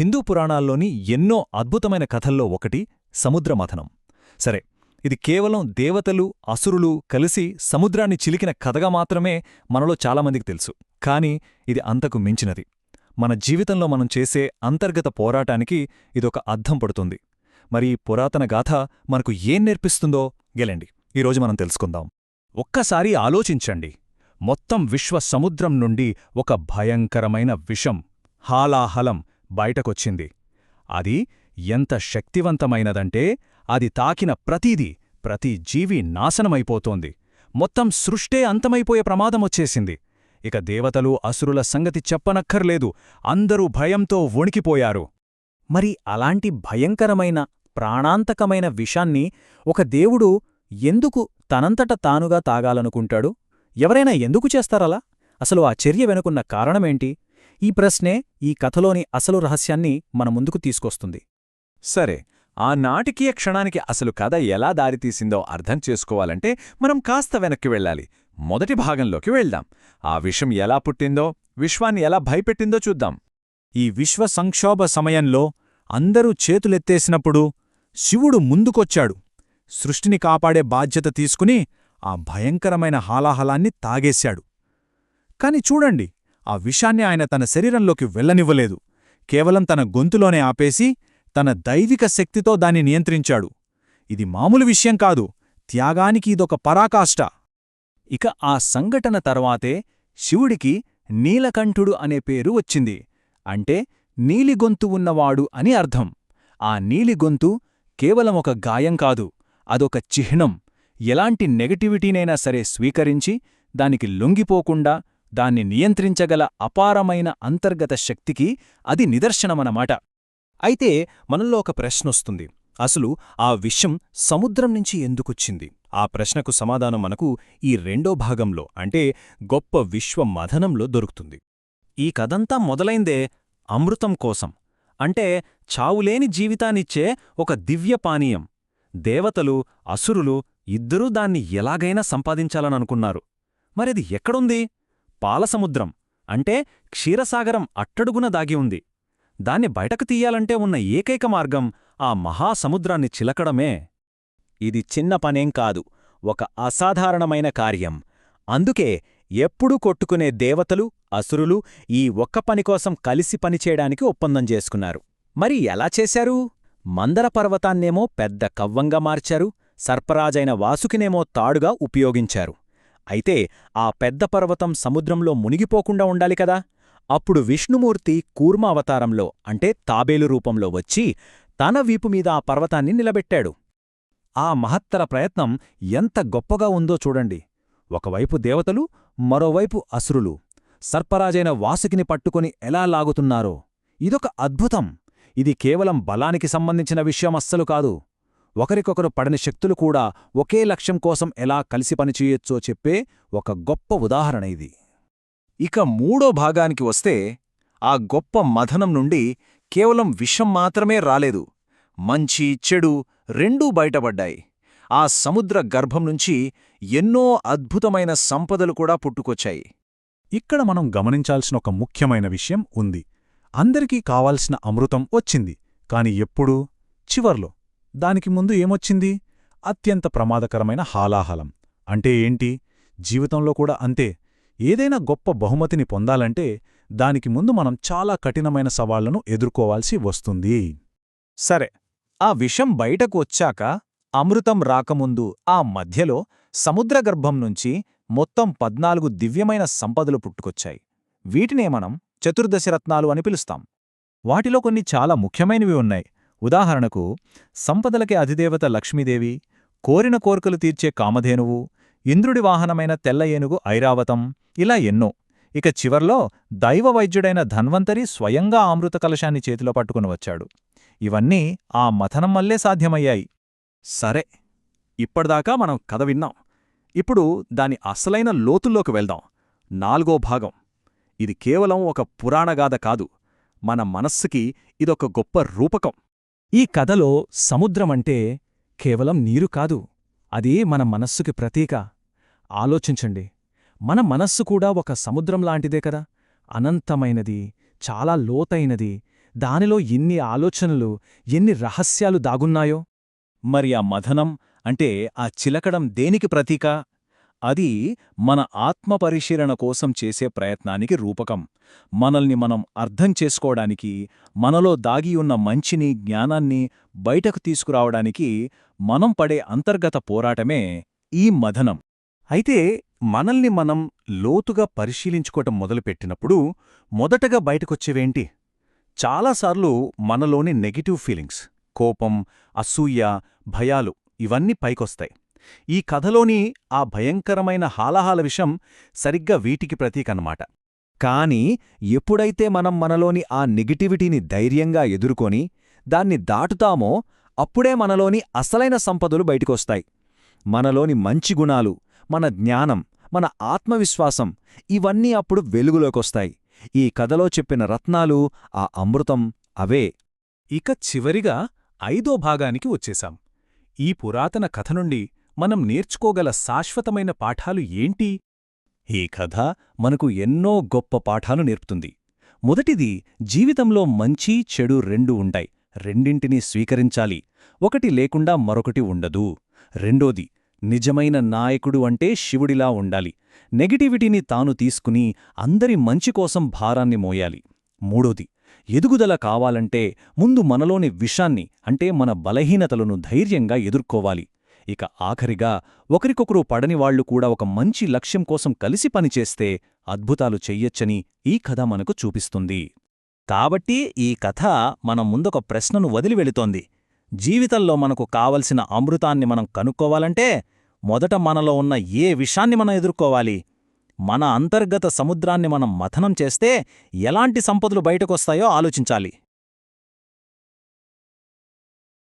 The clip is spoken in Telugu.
హిందూ పురాణాల్లోని ఎన్నో అద్భుతమైన కథల్లో ఒకటి సముద్రమథనం. సరే, ఇది కేవలం దేవతలు అసురులు కలిసి సముద్రాన్ని చిలికిన కథగా మాత్రమే మనలో చాలామందికి తెలుసు. కాని ఇది అంతకు మించినది. మన జీవితంలో మనం చేసే అంతర్గత పోరాటానికి ఇదొక అద్దం పడుతుంది. మరి ఈ పురాతన గాథ మనకు ఏం నేర్పిస్తుందో గెలండి ఈరోజు మనం తెలుసుకుందాం. ఒక్కసారి ఆలోచించండి. మొత్తం విశ్వ సముద్రం నుండి ఒక భయంకరమైన విషం, హాలాహలం బయటకొచ్చింది. అది ఎంత శక్తివంతమైనదంటే అది తాకిన ప్రతి జీవి నాశనమైపోతోంది. మొత్తం సృష్టే అంతమైపోయే ప్రమాదమొచ్చేసింది. ఇక దేవతలు అసురుల సంగతి చెప్పనక్కర్లేదు. అందరూ భయంతో వణికిపోయారు. మరి అలాంటి భయంకరమైన ప్రాణాంతకమైన విషాన్ని ఒక దేవుడు ఎందుకు తనంతట తానుగా తాగాలనుకుంటాడు? ఎవరైనా ఎందుకు చేస్తారలా? అసలు ఆ చర్య వెనుకున్న కారణమేంటి? ఈ ప్రశ్నే ఈ కథలోని అసలు రహస్యాన్ని మన ముందుకు తీసుకొస్తుంది. సరే, ఆ నాటికీయ క్షణానికి అసలు కథ ఎలా దారితీసిందో అర్థం చేసుకోవాలంటే మనం కాస్త వెనక్కి వెళ్ళాలి. మొదటి భాగంలోకి వెళ్దాం. ఆ విషం ఎలా పుట్టిందో, విశ్వాన్ని ఎలా భయపెట్టిందో చూద్దాం. ఈ విశ్వ సంక్షోభ సమయంలో అందరూ చేతులెత్తేసినప్పుడు శివుడు ముందుకొచ్చాడు. సృష్టిని కాపాడే బాధ్యత తీసుకుని ఆ భయంకరమైన హాలాహలాన్ని తాగేశాడు. కాని చూడండి, ఆ విషాన్ని ఆయన తన శరీరంలోకి వెళ్లనివ్వలేదు. కేవలం తన గొంతులోనే ఆపేసి తన దైవిక శక్తితో దాన్ని నియంత్రించాడు. ఇది మామూలు విషయం కాదు, త్యాగానికి ఇదొక పరాకాష్ట. ఇక ఆ సంఘటన తర్వాతే శివుడికి నీలకంఠుడు అనే పేరు వచ్చింది. అంటే నీలిగొంతు ఉన్నవాడు అని అర్థం. ఆ నీలిగొంతు కేవలం ఒక గాయం కాదు, అదొక చిహ్నం. ఎలాంటి నెగటివిటీనైనా సరే స్వీకరించి దానికి లొంగిపోకుండా దాన్ని నియంత్రించగల అపారమైన అంతర్గత శక్తికి అది నిదర్శనమన్నమాట. అయితే మనలో ఒక ప్రశ్నొస్తుంది. అసలు ఆ విషం సముద్రం నుంచి ఎందుకొచ్చింది? ఆ ప్రశ్నకు సమాధానం మనకు ఈ రెండో భాగంలో, అంటే గొప్ప విశ్వమథనంలో దొరుకుతుంది. ఈ కథంతా మొదలైందే అమృతం కోసం. అంటే చావులేని జీవితాన్నిచ్చే ఒక దివ్య పానీయం. దేవతలు అసురులు ఇద్దరూ దాన్ని ఎలాగైనా సంపాదించాలననుకున్నారు. మరిది ఎక్కడుంది? పాలసముద్రం, అంటే క్షీరసాగరం అట్టడుగున దాగి ఉంది. దాన్ని బయటకు తీయాలంటే ఉన్న ఏకైక మార్గం ఆ మహాసముద్రాన్ని చిలకడమే. ఇది చిన్న పనేం కాదు, ఒక అసాధారణమైన కార్యం. అందుకే ఎప్పుడూ కొట్టుకునే దేవతలు అసురులు ఈ ఒక్క పనికోసం కలిసి పనిచేయడానికి ఒప్పందం చేసుకున్నారు. మరి ఎలా చేశారు? మందర పర్వతాన్నేమో పెద్ద కవ్వంగా మార్చారు, సర్పరాజైన వాసుకినేమో తాడుగా ఉపయోగించారు. అయితే ఆ పెద్ద పర్వతం సముద్రంలో మునిగిపోకుండా ఉండాలి కదా. అప్పుడు విష్ణుమూర్తి కూర్మ అవతారంలో, అంటే తాబేలు రూపంలో వచ్చి తన వీపుమీద ఆ పర్వతాన్ని నిలబెట్టాడు. ఆ మహత్తర ప్రయత్నం ఎంత గొప్పగా ఉందో చూడండి. ఒకవైపు దేవతలు, మరోవైపు అసురులు సర్పరాజైన వాసుకిని పట్టుకొని ఎలా లాగుతున్నారో. ఇదొక అద్భుతం. ఇది కేవలం బలానికి సంబంధించిన విషయమస్సలు కాదు. ఒకరికొకరు పడని శక్తులు కూడా ఒకే లక్ష్యం కోసం ఎలా కలిసి పనిచేయొచ్చో చెప్పే ఒక గొప్ప ఉదాహరణ ఇది. ఇక మూడో భాగానికి వస్తే, ఆ గొప్ప మథనం నుండి కేవలం విషం మాత్రమే రాలేదు, మంచి చెడు రెండూ బయటపడ్డాయి. ఆ సముద్ర గర్భం నుంచి ఎన్నో అద్భుతమైన సంపదలు కూడా పుట్టుకొచ్చాయి. ఇక్కడ మనం గమనించాల్సిన ఒక ముఖ్యమైన విషయం ఉంది. అందరికీ కావాల్సిన అమృతం వచ్చింది, కాని ఎప్పుడు? చివర్లో. దానికి ముందు ఏమొచ్చింది? అత్యంత ప్రమాదకరమైన హాలాహలం. అంటే ఏంటి? జీవితంలో కూడా అంతే. ఏదైనా గొప్ప బహుమతిని పొందాలంటే దానికి ముందు మనం చాలా కఠినమైన సవాళ్లను ఎదుర్కోవాల్సి వస్తుంది. సరే, ఆ విషం బయటకు వచ్చాక, అమృతం రాకముందు ఆ మధ్యలో సముద్రగర్భం నుంచి మొత్తం 14 దివ్యమైన సంపదలు పుట్టుకొచ్చాయి. వీటినే మనం చతుర్దశరత్నాలు అని పిలుస్తాం. వాటిలో కొన్ని చాలా ముఖ్యమైనవి ఉన్నాయి. ఉదాహరణకు, సంపదలకే అధిదేవత లక్ష్మీదేవి, కోరిన కోర్కెలు తీర్చే కామధేనువు, ఇంద్రుడి వాహనమైన తెల్ల ఏనుగు ఐరావతం, ఇలా ఎన్నో. ఇక చివర్లో దైవవైద్యుడైన ధన్వంతరి స్వయంగా అమృత కలశాన్ని చేతిలో పట్టుకుని వచ్చాడు. ఇవన్నీ ఆ మథనం వల్లే సాధ్యమయ్యాయి. సరే, ఇప్పటిదాకా మనం కథ విన్నాం. ఇప్పుడు దాని అసలైన లోతుల్లోకి వెళ్దాం. 4వ భాగం. ఇది కేవలం ఒక పురాణగాథ కాదు, మన మనస్సుకి ఇదొక గొప్ప రూపకం. ఈ కథలో సముద్రమంటే కేవలం నీరు కాదు, అది మన మనస్సుకి ప్రతీక. ఆలోచించండి, మన మనస్సు కూడా ఒక సముద్రంలాంటిదే కదా. అనంతమైనది, చాలా లోతైనది, దానిలో ఎన్ని ఆలోచనలు, ఎన్ని రహస్యాలు దాగున్నాయో. మరి ఆ మథనం అంటే ఆ చిలకడం దేనికి ప్రతీక? అది మన ఆత్మపరిశీలన కోసం చేసే ప్రయత్నానికి రూపకం. మనల్ని మనం అర్థం చేసుకోవడానికి, మనలో దాగియున్న మంచిని, జ్ఞానాన్ని బయటకు తీసుకురావడానికి మనం పడే అంతర్గత పోరాటమే ఈ మథనం. అయితే మనల్ని మనం లోతుగా పరిశీలించుకోవటం మొదలుపెట్టినప్పుడు మొదటగా బయటకొచ్చేవేంటి? చాలాసార్లు మనలోని నెగటివ్ ఫీలింగ్స్, కోపం, అసూయ, భయాలు ఇవన్నీ పైకొస్తాయి. ఈ కథలోని ఆ భయంకరమైన హాలాహల విషం సరిగ్గా వీటికి ప్రతీకన్నమాట. కాని ఎప్పుడైతే మనం మనలోని ఆ నెగటివిటీని ధైర్యంగా ఎదుర్కొని దాన్ని దాటుతామో అప్పుడే మనలోని అసలైన సంపదలు బయటికొస్తాయి. మనలోని మంచి గుణాలు, మన జ్ఞానం, మన ఆత్మవిశ్వాసం ఇవన్నీ అప్పుడు వెలుగులోకొస్తాయి. ఈ కథలో చెప్పిన రత్నాలు, ఆ అమృతం అవే. ఇక చివరిగా 5వ భాగానికి వచ్చేశాం. ఈ పురాతన కథ నుండి మనం నేర్చుకోగల శాశ్వతమైన పాఠాలు ఏంటి? ఈ కథ మనకు ఎన్నో గొప్ప పాఠాలు నేర్పుతుంది. మొదటిది, జీవితంలో మంచి చెడు రెండూ ఉంటాయి. రెండింటినీ స్వీకరించాలి. ఒకటి లేకుండా మరొకటి ఉండదు. రెండోది, నిజమైన నాయకుడు అంటే శివుడిలా ఉండాలి. నెగటివిటీని తాను తీసుకుని అందరి మంచి కోసం భారాన్ని మోయాలి. మూడోది, ఎదుగుదల కావాలంటే ముందు మనలోని విషాన్ని అంటే మన బలహీనతలను ధైర్యంగా ఎదుర్కోవాలి. ఇక ఆఖరిగా, ఒకరికొకరు పడనివాళ్లు కూడా ఒక మంచి లక్ష్యం కోసం కలిసి పనిచేస్తే అద్భుతాలు చెయ్యొచ్చని ఈ కథ మనకు చూపిస్తుంది. కాబట్టి ఈ కథ మన ముందొక ప్రశ్నను వదిలి వెళుతోంది. జీవితంలో మనకు కావలసిన అమృతాన్ని మనం కనుక్కోవాలంటే మొదట మనలో ఉన్న ఏ విషాన్ని మనం ఎదుర్కోవాలి? మన అంతర్గత సముద్రాన్ని మనం మథనం చేస్తే ఎలాంటి సంపదలు బయటకొస్తాయో ఆలోచించాలి.